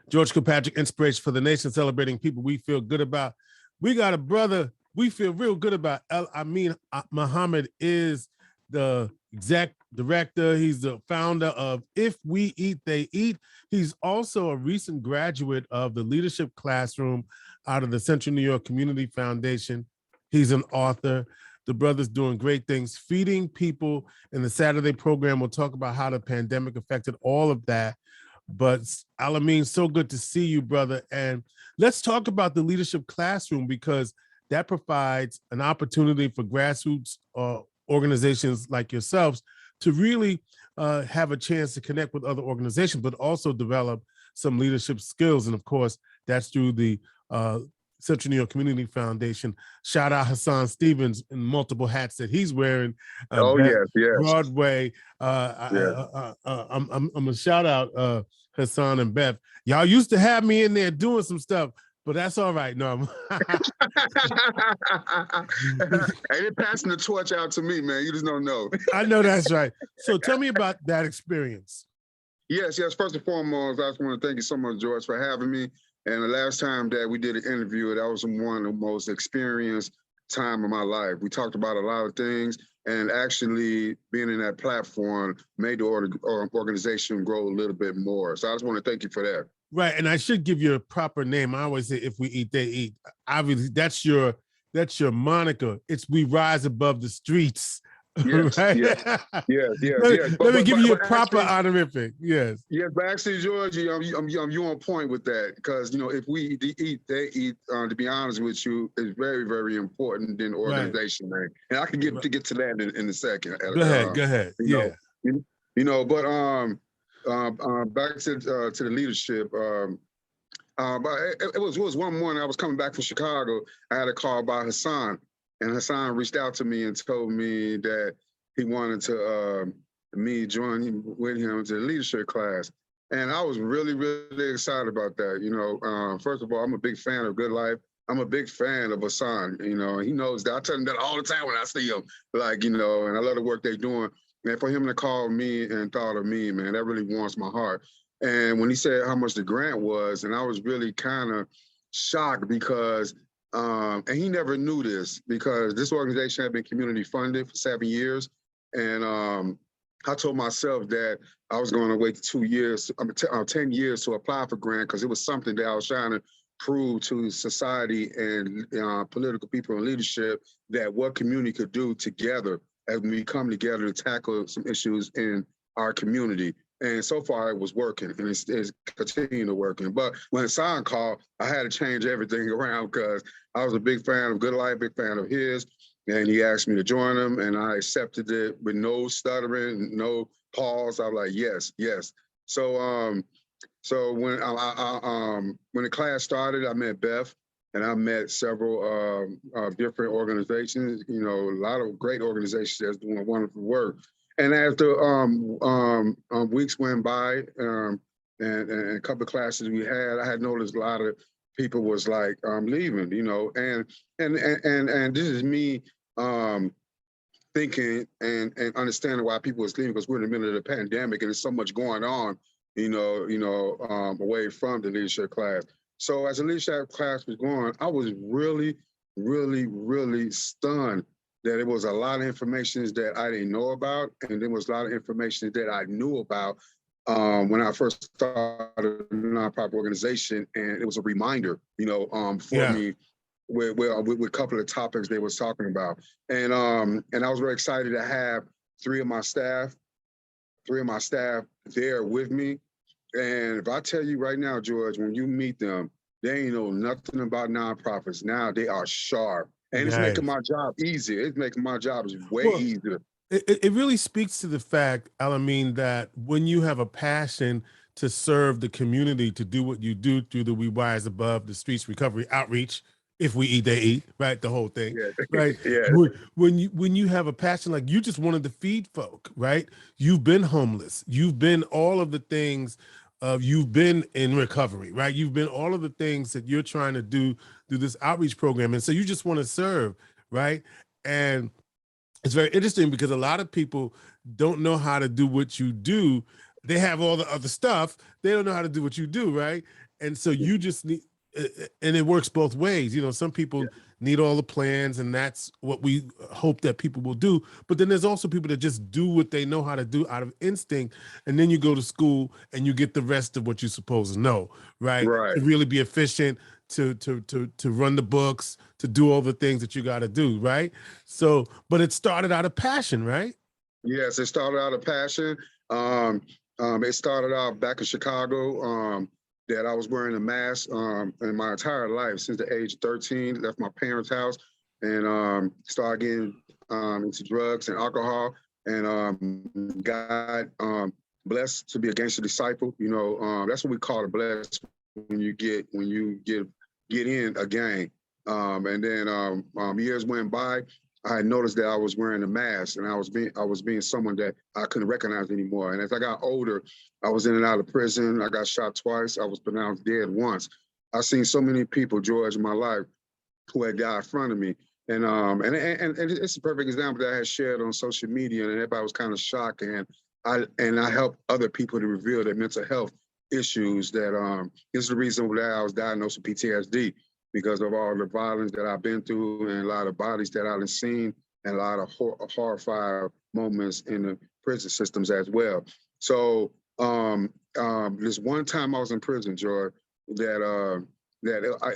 George Kilpatrick, Inspiration for the Nation, celebrating people we feel good about. We got a brother we feel real good about. Al-amin Muhammad is the exec director. He's the founder of If We Eat, They Eat. He's also a recent graduate of the leadership classroom out of the Central New York Community Foundation. He's an author. The brother's doing great things, feeding people. In the Saturday program, we'll talk about how the pandemic affected all of that. But Al-amin, so good to see you, brother. And let's talk about the leadership classroom, because that provides an opportunity for grassroots organizations like yourselves to really have a chance to connect with other organizations, but also develop some leadership skills. And of course, that's through the Central New York Community Foundation. Shout out Hassan Stevens in multiple hats that he's wearing. Yes. Broadway. I'm gonna shout out Hassan and Beth. Y'all used to have me in there doing some stuff, but that's all right. No, and they're passing the torch out to me, man. You just don't know. I know that's right. So tell me about that experience. Yes. First and foremost, I just want to thank you so much, George, for having me. And the last time that we did an interview, that was one of the most experienced time of my life. We talked about a lot of things, and actually being in that platform made the organization grow a little bit more. So I just want to thank you for that. Right, and I should give you a proper name. I always say, if we eat, they eat. Obviously, that's your moniker. It's we rise above the streets. Yes, right? yes. Let me give you a proper honorific. Yes. Yes, but actually, George, you on point with that, because if we eat, they eat. To be honest with you, is very, very important in the organization, right. Man. And I can get to that in a second. Go ahead. Back to the leadership. But it was one morning I was coming back from Chicago. I had a call by Hassan. And Hassan reached out to me and told me that he wanted to me join with him to the leadership class. And I was really, really excited about that. First of all, I'm a big fan of Good Life. I'm a big fan of Hassan. He knows that. I tell him that all the time when I see him, and I love the work they're doing. And for him to call me and thought of me, man, that really warms my heart. And when he said how much the grant was, and I was really kind of shocked because and he never knew this, because this organization had been community funded for 7 years. And I told myself that I was going to wait 2 years, 10 years to apply for grant, because it was something that I was trying to prove to society and political people in leadership that what community could do together as we come together to tackle some issues in our community. And so far it was working, and it's continuing to working. But when Hassan called, I had to change everything around, because I was a big fan of Good Life, big fan of his. And he asked me to join him, and I accepted it with no stuttering, no pause. I was like, yes. So when the class started, I met Beth, and I met several different organizations, a lot of great organizations that's doing wonderful work. And after weeks went by, and a couple of classes we had, I had noticed a lot of people was leaving, and this is me thinking and understanding why people was leaving, because we're in the middle of the pandemic and there's so much going on, away from the leadership class. So as the leadership class was going, I was really, really, really stunned that it was a lot of information that I didn't know about, and there was a lot of information that I knew about when I first started a nonprofit organization, and it was a reminder, for me with a couple of topics they was talking about, and I was very excited to have three of my staff there with me. And if I tell you right now, George, when you meet them, they ain't know nothing about nonprofits. Now they are sharp. And it's making my job easier. It's making my job way easier. It really speaks to the fact, Al-amin, that when you have a passion to serve the community, to do what you do through the We Rise Above the Streets Recovery Outreach, If We Eat, They Eat, right? The whole thing, right? Yeah. When you have a passion, like you just wanted to feed folk, right? You've been homeless. You've been all of the things. You've been in recovery, right? You've been all of the things that you're trying to do through this outreach program. And so you just want to serve, right? And it's very interesting because a lot of people don't know how to do what you do. They have all the other stuff. They don't know how to do what you do, right? And so you just need, and it works both ways. You know, some people need all the plans, and that's what we hope that people will do. But then there's also people that just do what they know how to do out of instinct. And then you go to school and you get the rest of what you're supposed to know, right? Right. To really be efficient, to run the books, to do all the things that you got to do, right? So, but it started out of passion, right? Yes, it started out of passion. It started out back in Chicago, that I was wearing a mask in my entire life since the age of 13. Left my parents' house and started getting into drugs and alcohol, and got blessed to be a gangster disciple. You know, that's what we call it, blessed when you get in a gang. And then years went by. I had noticed that I was wearing a mask, and I was being someone that I couldn't recognize anymore. And as I got older, I was in and out of prison. I got shot twice. I was pronounced dead once. I've seen so many people, George, in my life who had died in front of me. And it's a perfect example that I had shared on social media, and everybody was kind of shocked. And I helped other people to reveal their mental health issues. That is the reason that I was diagnosed with PTSD, because of all the violence that I've been through and a lot of bodies that I've seen and a lot of horrified moments in the prison systems as well. So this one time I was in prison, George, that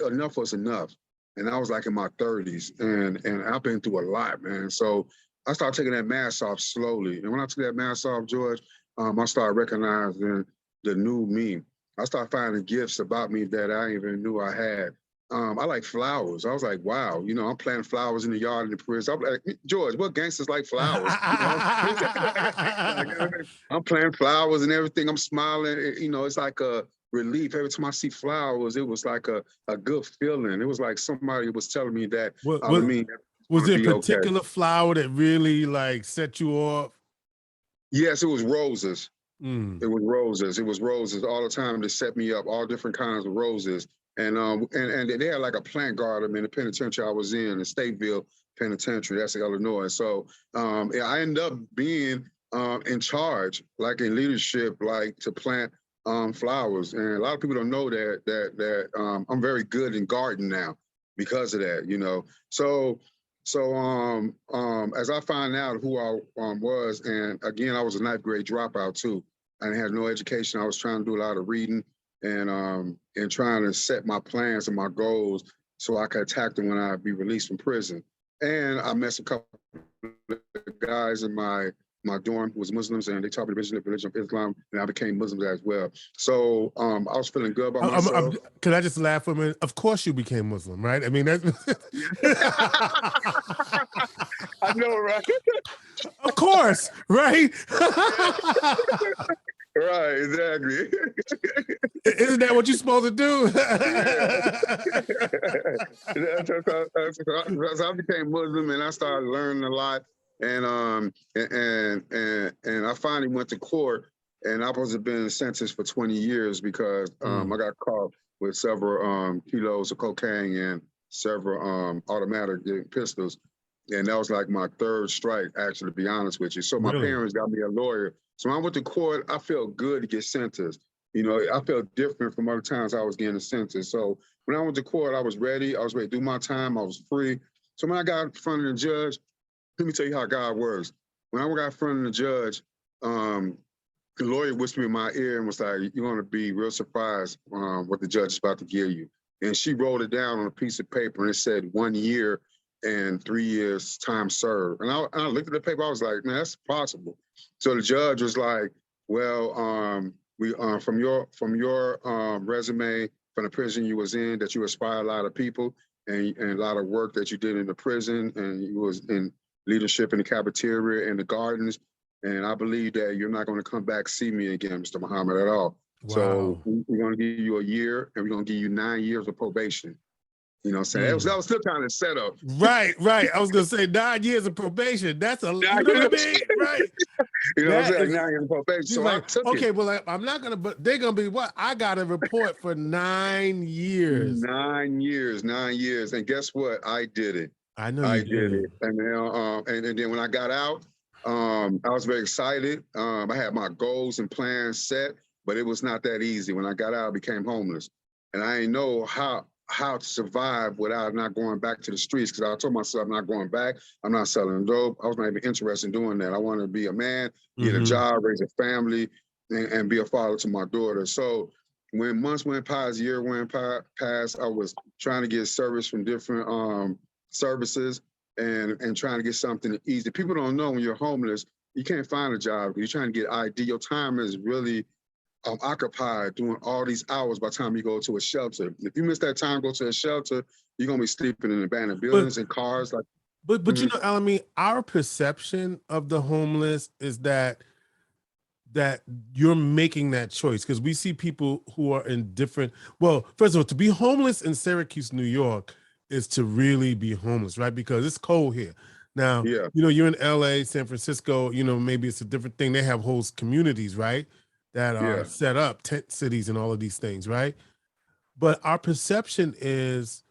enough was enough. And I was like in my 30s, and I've been through a lot, man. So I started taking that mask off slowly. And when I took that mask off, George, I started recognizing the new me. I started finding gifts about me that I even knew I had. I like flowers. I was like, wow, you know, I'm planting flowers in the yard in the prison. I'm like, George, what gangsters like flowers? You know? I'm planting flowers and everything. I'm smiling. You know, it's like a relief. Every time I see flowers, it was like a good feeling. It was like somebody was telling me that, was there a be okay. particular flower that really like set you off? Yes, it was roses. Mm. It was roses. It was roses all the time to set me up, all different kinds of roses. And they had like a plant garden in the penitentiary I was in Stateville Penitentiary, that's Illinois. So I ended up being in charge, like in leadership, like to plant flowers. And a lot of people don't know that I'm very good in gardening now because of that, you know. So as I found out who I was, and again, I was a ninth grade dropout too. I had no education. I was trying to do a lot of reading and trying to set my plans and my goals so I could attack them when I'd be released from prison. And I met a couple of guys in my dorm who was Muslims, and they taught me the religion of Islam, and I became Muslim as well. So I was feeling good about myself. Can I just laugh for a minute? Of course you became Muslim, right? I mean, that's... I know, right? Of course, right? Right, exactly. Isn't that what you're supposed to do? So I became Muslim, and I started learning a lot. And I finally went to court, and I was been sentenced for 20 years because I got caught with several kilos of cocaine and several automatic pistols. And that was like my third strike, actually, to be honest with you. So my parents got me a lawyer. So when I went to court, I felt good to get sentenced. You know, I felt different from other times I was getting sentenced. So when I went to court, I was ready. I was ready to do my time. I was free. So when I got in front of the judge, let me tell you how God works. When I got in front of the judge, the lawyer whispered in my ear and was like, "You're going to be real surprised what the judge is about to give you." And she wrote it down on a piece of paper, and it said 1 year and 3 years time served. And I looked at the paper, I was like, man, that's possible. So the judge was like, well, we from your resume, from the prison you was in, that you inspired a lot of people and a lot of work that you did in the prison, and you was in leadership in the cafeteria and the gardens. And I believe that you're not going to come back see me again, Mr. Muhammad, at all. Wow. So we're going to give you a year, and we're going to give you 9 years of probation. You know what I'm saying? That was still kind of set up. Right. I was going to say 9 years of probation. That's a, you know what I mean? Right. You know what I'm saying? 9 years of probation. So like, I took okay, it. well, I'm not going to, but they're going to be what? I got a report for 9 years. 9 years. And guess what? I did it. I know you did it. And then when I got out, I was very excited. I had my goals and plans set, but it was not that easy. When I got out, I became homeless. and I didn't know how to survive without not going back to the streets. Because I told myself I'm not going back. I'm not selling dope. I was not even interested in doing that. I wanted to be a man, get a job, raise a family, and be a father to my daughter. So when months went past, year went past, I was trying to get service from different services and trying to get something easy. People don't know when you're homeless, you can't find a job. You're trying to get ID. Your time is really occupied doing all these hours by the time you go to a shelter. If you miss that time, go to a shelter, you're gonna be sleeping in abandoned buildings and cars. Like, but you know, Al-Amin, our perception of the homeless is that you're making that choice, because we see people who are in different. Well, first of all, to be homeless in Syracuse, New York, is to really be homeless, right? Because it's cold here. Now, yeah, you know, you're in LA, San Francisco, you know, maybe it's a different thing. They have whole communities, right? That are yeah, set up, tent cities and all of these things, right? But our perception is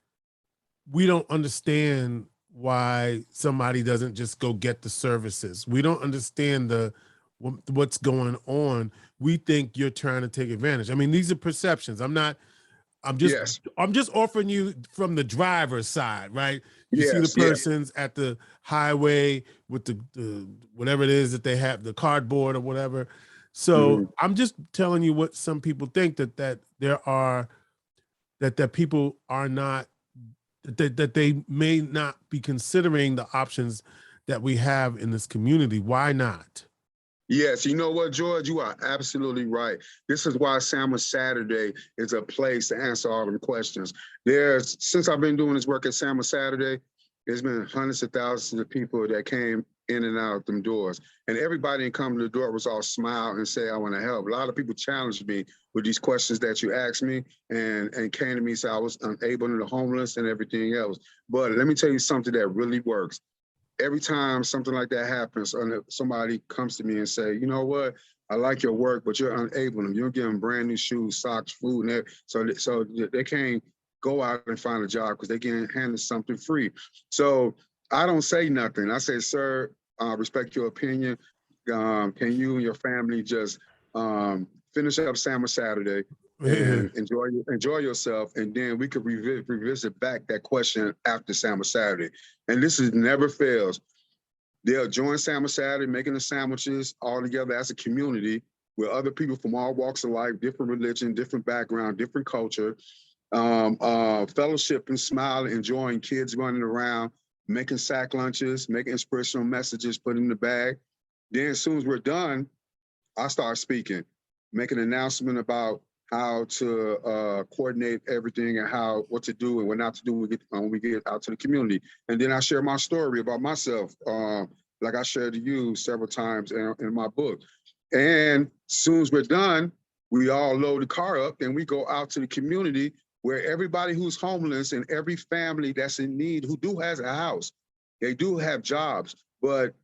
we don't understand why somebody doesn't just go get the services. We don't understand what's going on. We think you're trying to take advantage. I mean, these are perceptions. I'm just yes, I'm just offering you from the driver's side, right? You see the yes, yes. persons at the highway with the whatever it is that they have, the cardboard or whatever. So Mhm. I'm just telling you what some people think, that there are that people are not, that they may not be considering the options that we have in this community. Why not? Yes, you know what, George? You are absolutely right. This is why Sandwich Saturday is a place to answer all them questions. Since I've been doing this work at Sandwich Saturday, there's been hundreds of thousands of people that came in and out them doors. And everybody that come to the door was all smile and say, I want to help. A lot of people challenged me with these questions that you asked me and came to me and said I was unable to the homeless and everything else. But let me tell you something that really works. Every time something like that happens, or somebody comes to me and say, you know what, I like your work, but you're unable to. You're giving brand new shoes, socks, food, and everything. So they can't go out and find a job because they getting handed something free. So I don't say nothing. I say, sir, respect your opinion. Can you and your family just finish up Sandwich Saturday and enjoy yourself, and then we could revisit back that question after Sandwich Saturday. And this is never fails. They'll join Sandwich Saturday, making the sandwiches all together as a community with other people from all walks of life, different religion, different background, different culture, fellowship and smile, enjoying kids running around, making sack lunches, making inspirational messages, put in the bag. Then as soon as we're done, I start speaking, making an announcement about how to coordinate everything and what to do and what not to do when we get out to the community. And then I share my story about myself, like I shared to you several times in my book. And as soon as we're done, we all load the car up and we go out to the community where everybody who's homeless and every family that's in need who has a house, they do have jobs, but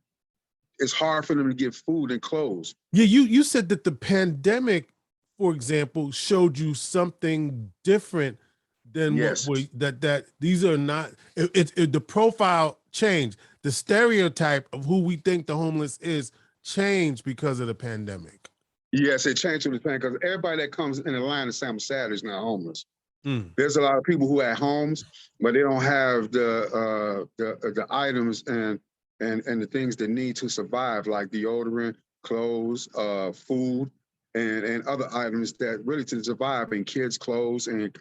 it's hard for them to get food and clothes. Yeah, you said that the pandemic, for example, showed you something different than what Yes. that these are not. The profile changed. The stereotype of who we think the homeless is changed because of the pandemic. Yes, it changed with the plan because everybody that comes in the line of Sandwich Saturday is not homeless. Mm. There's a lot of people who have homes, but they don't have the items and the things they need to survive, like deodorant, clothes, food, and other items that really to survive, and kids' clothes and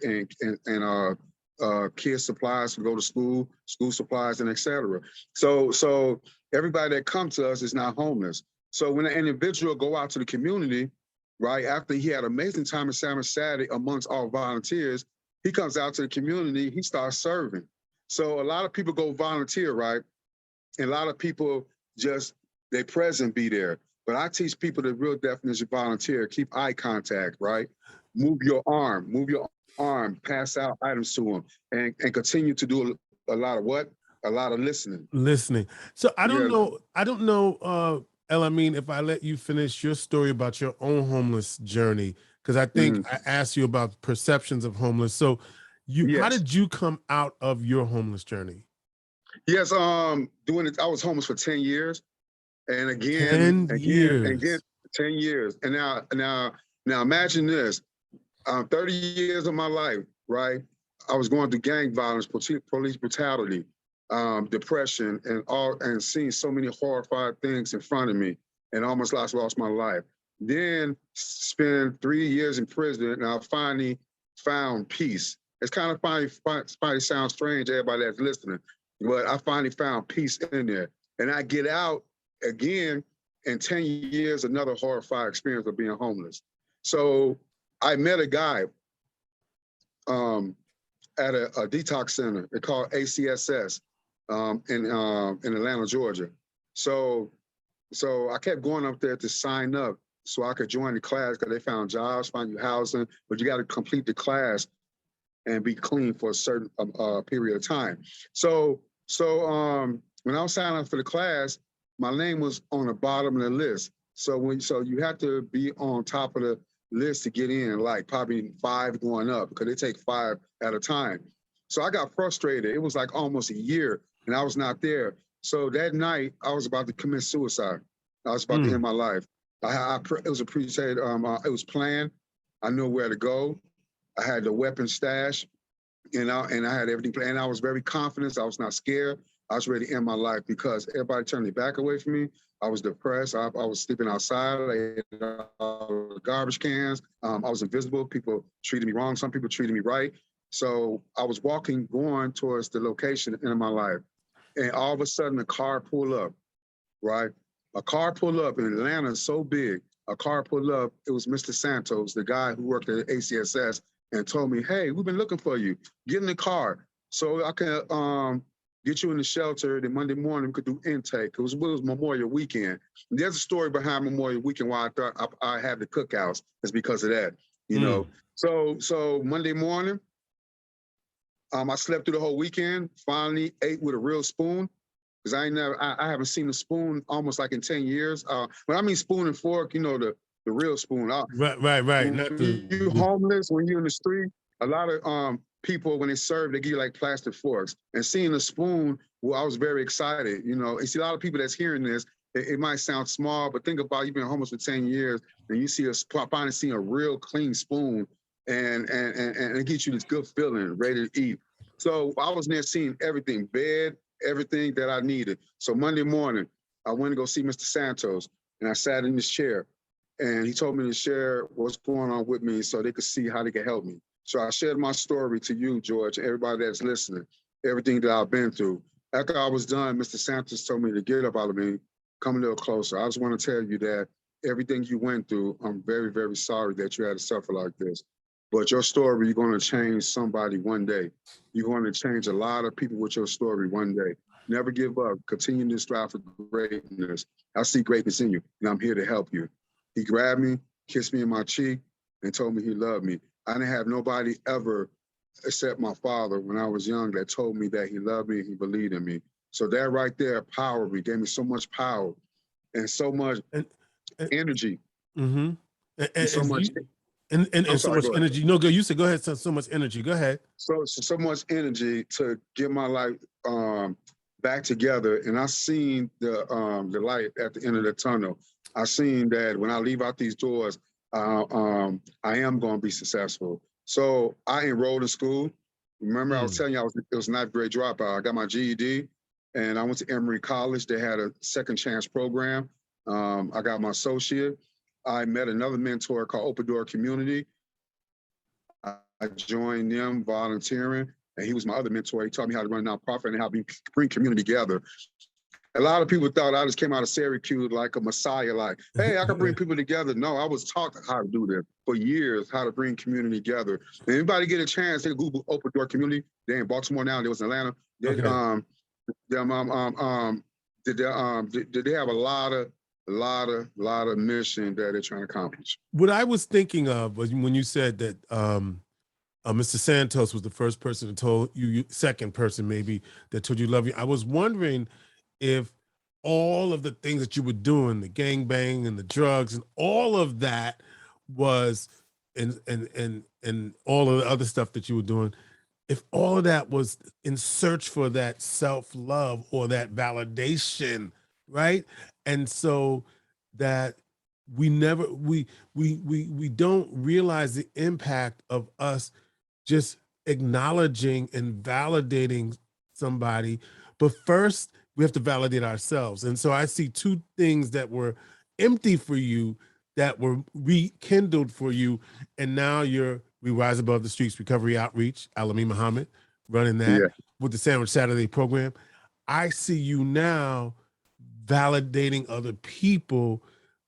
kids' supplies to go to school, school supplies, and etc. So everybody that comes to us is not homeless. So when an individual go out to the community, right after he had an amazing time at Sandwich Saturday amongst all volunteers, he comes out to the community, he starts serving. So a lot of people go volunteer, right? And a lot of people just, they present be there. But I teach people the real definition of volunteer, keep eye contact, right? Move your arm, pass out items to them, and continue to do a lot of what? A lot of listening. Listening. So I don't Yeah. know, El-Amin, if I let you finish your story about your own homeless journey, because I think Mhm. I asked you about perceptions of homeless. So how Yes. did you come out of your homeless journey? Yes, doing it, I was homeless for 10 years. And again, 10 again, years. 10 years. And now imagine this. 30 years of my life, right? I was going through gang violence, police brutality, depression, and seeing so many horrified things in front of me, and almost lost my life. Then spent 3 years in prison, and I finally found peace. It's kind of finally sounds strange to everybody that's listening, but I finally found peace in there. And I get out again in 10 years, another horrified experience of being homeless. So I met a guy at a detox center. They call ACSS in Atlanta, Georgia. So I kept going up there to sign up so I could join the class because they found jobs, find you housing, but you got to complete the class and be clean for a certain period of time. So when I was signing up for the class, my name was on the bottom of the list. So you have to be on top of the list to get in, like probably 5 going up, because they take 5 at a time. So I got frustrated. It was like almost a year and I was not there. So that night I was about to commit suicide. I was about to end my life. It was it was planned. I knew where to go. I had the weapon stash, and I had everything planned. I was very confident. I was not scared. I was ready to end my life because everybody turned their back away from me. I was depressed. I was sleeping outside. I ate garbage cans. I was invisible. People treated me wrong. Some people treated me right. So I was going towards the location in my life. And all of a sudden, a car pulled up, right? A car pulled up in Atlanta, so big. A car pulled up. It was Mr. Santos, the guy who worked at ACSS, and told me, "Hey, we've been looking for you. Get in the car so I can get you in the shelter. Then Monday morning we could do intake." It was Memorial Weekend. And there's a story behind Memorial Weekend why I thought I had the cookouts. It's because of that, you know. So Monday morning, I slept through the whole weekend. Finally ate with a real spoon. Because I haven't seen a spoon almost like in 10 years. When I mean spoon and fork, you know, the real spoon. Right. When you're homeless, when you're in the street, a lot of people, when they serve, they give you like plastic forks. And seeing a spoon, well, I was very excited, you know. And see, a lot of people that's hearing this, it might sound small, but think about you've been homeless for 10 years, and you finally see a real clean spoon, and it gets you this good feeling, ready to eat. So I was there seeing everything, bed, everything that I needed. So Monday morning, I went to go see Mr. Santos, and I sat in his chair, and he told me to share what's going on with me so they could see how they could help me. So I shared my story to you, George, and everybody that's listening, everything that I've been through. After I was done, Mr. Santos told me to get up out of me, come a little closer. I just want to tell you that everything you went through, I'm very, very sorry that you had to suffer like this. But your story, you're going to change somebody one day. You're going to change a lot of people with your story one day. Never give up. Continue to strive for greatness. I see greatness in you, and I'm here to help you. He grabbed me, kissed me in my cheek, and told me he loved me. I didn't have nobody ever except my father when I was young that told me that he loved me and he believed in me. So that right there empowered me, gave me so much power and so much energy. And so much. So much energy. No, go. You said go ahead. So much energy. Go ahead. So much energy to get my life back together, and I seen the light at the end of the tunnel. I seen that when I leave out these doors, I am going to be successful. So I enrolled in school. Remember, I was telling you it was 9th grade dropout. I got my GED, and I went to Emory College. They had a second chance program. I got my associate. I met another mentor called Open Door Community. I joined them volunteering, and he was my other mentor. He taught me how to run a nonprofit and how to bring community together. A lot of people thought I just came out of Syracuse like a messiah, like, hey, I can bring people together. No, I was taught how to do that for years, how to bring community together. And anybody get a chance, they Google Open Door Community. They're in Baltimore now. They was in Atlanta. They, they have a lot of mission that they're trying to accomplish. What I was thinking of was when you said that Mr. Santos was the first person that told you, second person maybe, that told you love you. I was wondering if all of the things that you were doing, the gangbang and the drugs and all of that was, and all of the other stuff that you were doing, if all of that was in search for that self-love or that validation, right? And so that we never we don't realize the impact of us just acknowledging and validating somebody, but first we have to validate ourselves. And so I see two things that were empty for you that were rekindled for you, and now you're We Rise Above the Streets Recovery Outreach, Al-Amin Muhammad, running that Yeah. with the Sandwich Saturday program. I see you now validating other people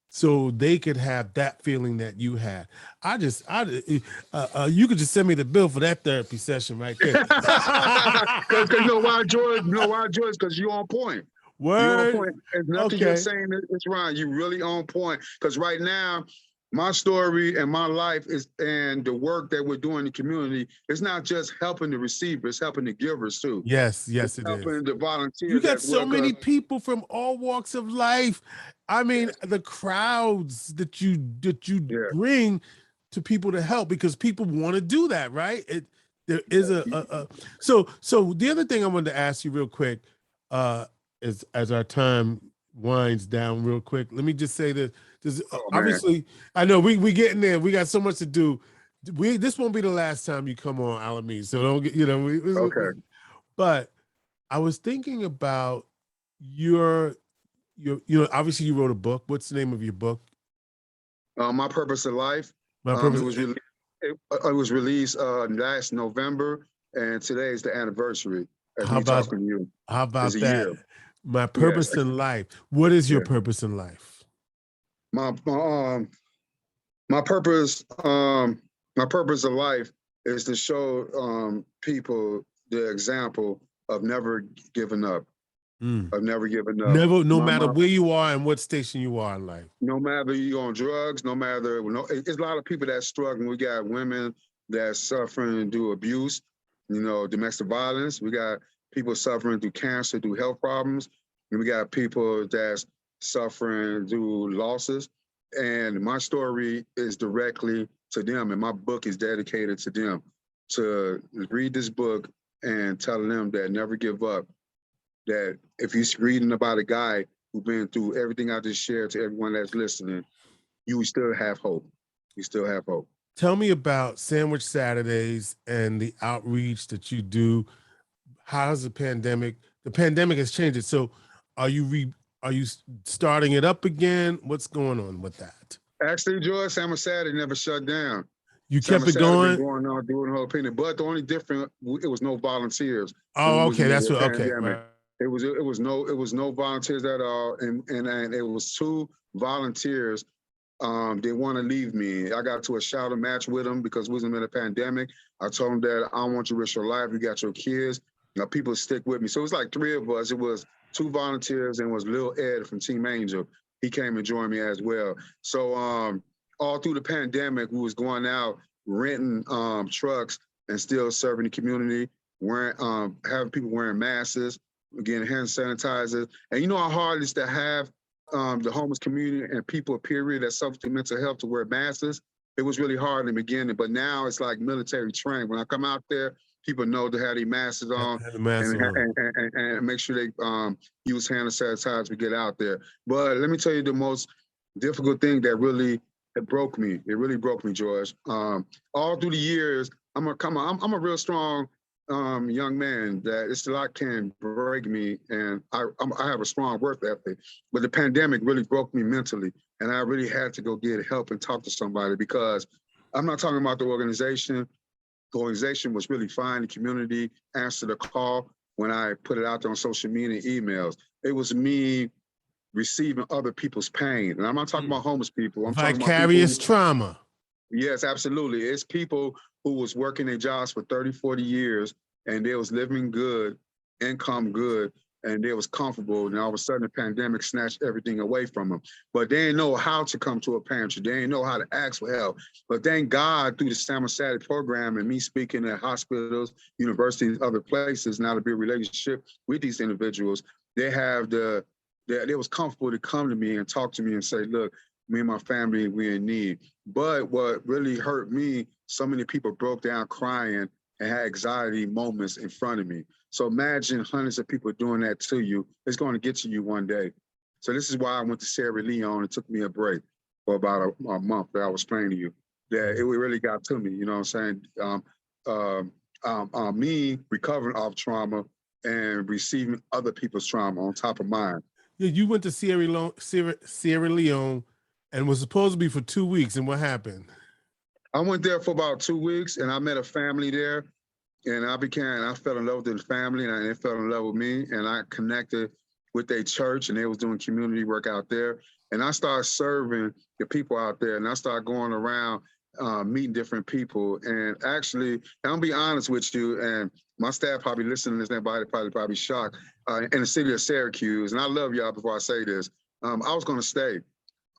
so they could have that feeling that you had. You could just send me the bill for that therapy session right there. Because you know why, George? You know why, George? Because you on point. You on Word. point. There's nothing you're Okay. saying it's wrong. You really on point. Because right now, my story and my life and the work that we're doing in the community, it's not just helping the receiver, it's helping the givers too. Yes, It's it is. helping the volunteers You got as well. so many people from all walks of life. I mean, the crowds that you Yeah. bring to people to help, because people want to do that, right? There is so the other thing I wanted to ask you real quick, is as our time winds down real quick. Let me just say this. Obviously, I know we getting there. We got so much to do. This won't be the last time you come on, Al-Amin. So don't get, Okay. But I was thinking about your obviously you wrote a book. What's the name of your book? My Purpose of Life. My Purpose. It was released last November, and today is the anniversary of me talking to you. How about It's a that? year. My Purpose in Life. What is your purpose in life? My purpose of life is to show people the example of never giving up. Of never giving up. No matter where you are and what station you are in life. No matter you're on drugs, it's a lot of people that struggling. We got women that's suffering through abuse, domestic violence. We got people suffering through cancer, through health problems. And we got people that's suffering through losses. And my story is directly to them, and my book is dedicated to them, to read this book and tell them that never give up, that if you're reading about a guy who's been through everything I just shared to everyone that's listening, you still have hope. You still have hope. Tell me about Sandwich Saturdays and the outreach that you do. How's the pandemic? The pandemic has changed it. So are you starting it up again? What's going on with that? Actually, George, Sandwich Saturday never shut down. You kept it going? Going on, doing the whole opinion. But the only difference, it was no volunteers. Oh, okay. That's what, okay. Right. It was no volunteers at all. And it was 2 volunteers. They want to leave me. I got to a shouting match with them because we was in a pandemic. I told them that I want you to risk your life. You got your kids. People stick with me. So it was like 3 of us. It was 2 volunteers, and it was Lil Ed from Team Angel. He came and joined me as well. So all through the pandemic, we was going out renting trucks and still serving the community, having people wearing masks, getting hand sanitizers. And you know how hard it is to have the homeless community and people, period, that suffer through mental health to wear masks. It was really hard in the beginning, but now it's like military training. When I come out there, people know to have their masks on and make sure they use hand sanitizer to get out there. But let me tell you the most difficult thing that really broke me. It really broke me, George. All through the years, I'm a real strong young man that it's a lot can break me, and I have a strong work ethic. But the pandemic really broke me mentally, and I really had to go get help and talk to somebody, because I'm not talking about the organization. The organization was really fine. The community answered the call when I put it out there on social media and emails. It was me receiving other people's pain. And I'm not talking about homeless people. I'm talking about vicarious trauma. Yes, absolutely. It's people who was working their jobs for 30, 40 years, and they was living good, income good, and they was comfortable. And all of a sudden the pandemic snatched everything away from them. But they didn't know how to come to a pantry. They didn't know how to ask for help. But thank God, through the Sandwich Saturday program and me speaking at hospitals, universities, other places, now to build a relationship with these individuals, they was comfortable to come to me and talk to me and say, look, me and my family, we're in need. But what really hurt me, so many people broke down crying and had anxiety moments in front of me. So imagine hundreds of people doing that to you. It's going to get to you one day. So this is why I went to Sierra Leone. It took me a break. for about a month that I was playing to you. That it really got to me, you know what I'm saying? Me recovering off trauma and receiving other people's trauma on top of mine. Yeah, you went to Sierra Leone and was supposed to be for 2 weeks, and what happened? I went there for about 2 weeks, and I met a family there, and I fell in love with the family, and they fell in love with me, and I connected with their church, and they was doing community work out there, and I started serving the people out there, and I started going around meeting different people, and actually, and I'll be honest with you, and my staff probably listening to this, everybody probably shocked, in the city of Syracuse, and I love y'all before I say this, I was gonna stay.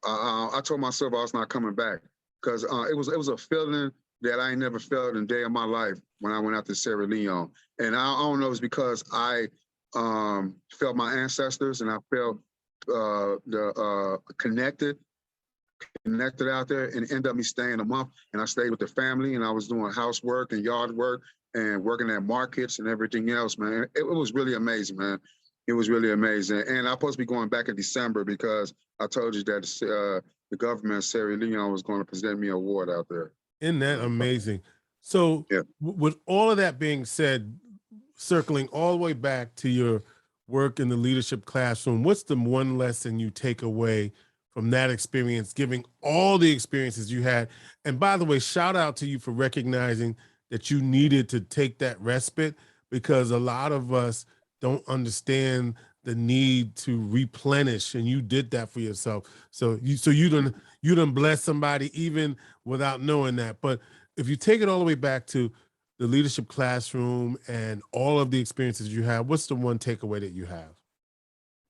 I told myself I was not coming back because it was a feeling that I ain't never felt in a day of my life when I went out to Sierra Leone. And I don't know, it's because I felt my ancestors and I felt connected out there, and it ended up me staying a month, and I stayed with the family, and I was doing housework and yard work and working at markets and everything else, man. It was really amazing, man. It was really amazing. And I'm supposed to be going back in December because I told you that the government of Sierra Leone was going to present me an award out there. Isn't that amazing? So yeah. With all of that being said, circling all the way back to your work in the leadership classroom, what's the one lesson you take away from that experience, giving all the experiences you had? And by the way, shout out to you for recognizing that you needed to take that respite, because a lot of us don't understand the need to replenish, and you did that for yourself. So you done bless somebody even without knowing that. But if you take it all the way back to the leadership classroom and all of the experiences you have, what's the one takeaway that you have?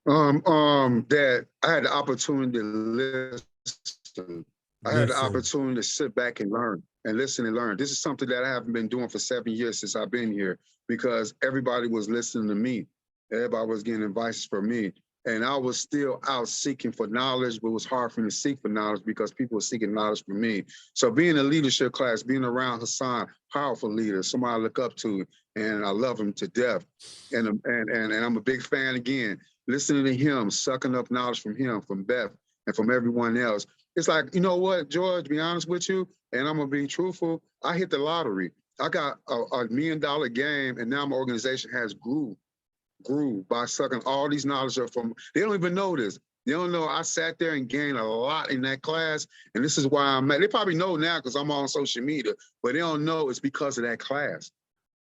That I had the opportunity to listen. I had the opportunity to sit back and learn and listen and learn. This is something that I haven't been doing for 7 years since I've been here, because everybody was listening to me. Everybody was getting advice from me. And I was still out seeking for knowledge, but it was hard for me to seek for knowledge because people were seeking knowledge from me. So being a leadership class, being around Hassan, powerful leader, somebody I look up to, and I love him to death. And I'm a big fan again. Listening to him, sucking up knowledge from him, from Beth, and from everyone else. It's like, you know what, George, to be honest with you, and I'm gonna be truthful, I hit the lottery. I got a $1 million game, and now my organization has grew by sucking all these knowledge up from, they don't even know this. They don't know I sat there and gained a lot in that class, and this is why I'm at. They probably know now because I'm on social media, but they don't know it's because of that class.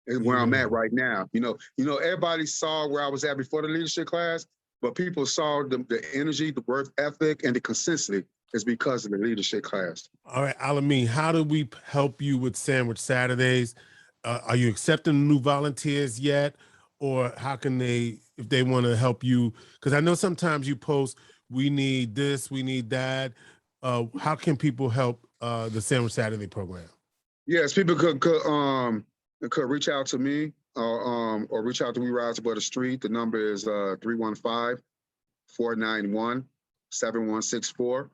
Is where I'm at right now. You know, everybody saw where I was at before the leadership class, but people saw the energy, the work ethic, and the consistency is because of the leadership class. All right, Al-amin, how do we help you with Sandwich Saturdays? Are you accepting new volunteers yet? Or how can they, if they want to help you? Because I know sometimes you post, we need this, we need that. How can people help the Sandwich Saturday program? Yes, people could reach out to me or reach out to We Rise Above the Street. The number is 315-491-7164.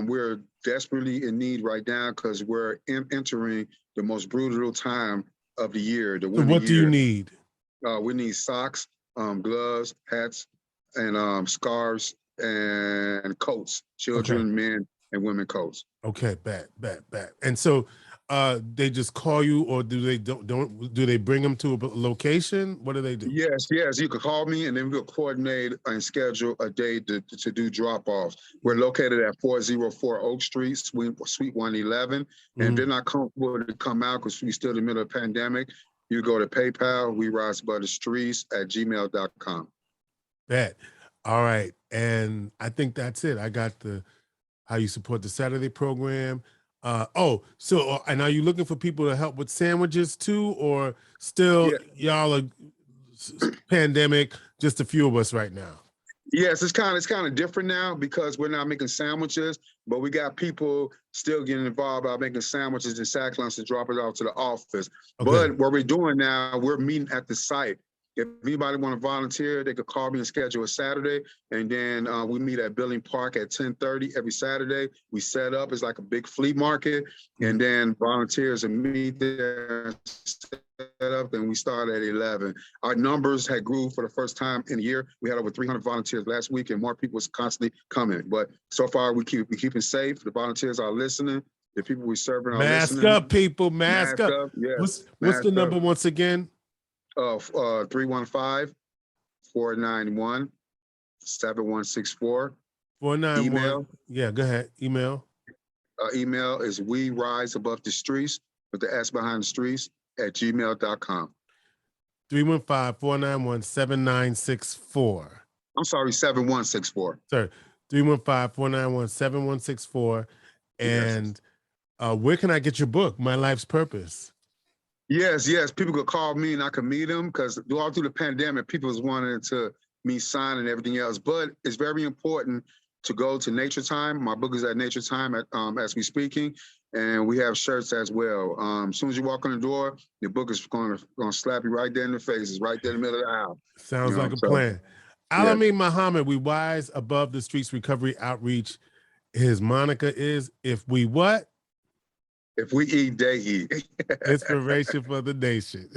We're desperately in need right now because we're entering the most brutal time of the year. So what do you need? We need socks, gloves, hats, and scarves and coats, children, men, and women coats. Okay, bad. And so they just call you, or do they bring them to a location? What do they do? Yes, you can call me and then we'll coordinate and schedule a day to do drop-offs. We're located at 404 Oak Street, Suite 111. And if they're not comfortable to come out because we're still in the middle of the pandemic, you go to PayPal, We Rise Above the Streets at gmail.com. Bet. All right. And I think that's it. I got how you support the Saturday program. And are you looking for people to help with sandwiches too, or still y'all are pandemic, just a few of us right now? Yes, it's kind of different now because we're not making sandwiches, but we got people still getting involved by making sandwiches and sack lunch to drop it off to the office. Okay. But what we're doing now, we're meeting at the site. If anybody want to volunteer, they could call me and schedule a Saturday, and then we meet at Billing Park at 10:30 every Saturday. We set up, it's like a big flea market, and then volunteers will meet there, up, and we started at 11. Our numbers had grew for the first time in a year. We had over 300 volunteers last week, and more people was constantly coming. But so far, we keeping safe. The volunteers are listening. The people we serving are Mask listening. up, people. Mask up. Yes. What's the number once again? 315-491-7164. 491. Email. Yeah, go ahead. Email. Email is we rise above the streets with the S behind the streets @gmail.com. 315-491-7964. I'm sorry, 7164. Sorry, 315-491-7164. And where can I get your book, My Life's Purpose? Yes. People could call me and I could meet them, because all through the pandemic, people was wanting to me sign and everything else. But it's very important to go to Nature Time. My book is at Nature Time as we speaking, and we have shirts as well. As soon as you walk in the door, your book is going to slap you right there in the face. It's right there in the middle of the aisle. Sounds like a plan. Al-amin Muhammad, we wise above the streets recovery outreach. His moniker is, if we what? If we eat, they eat. Inspiration for the nation.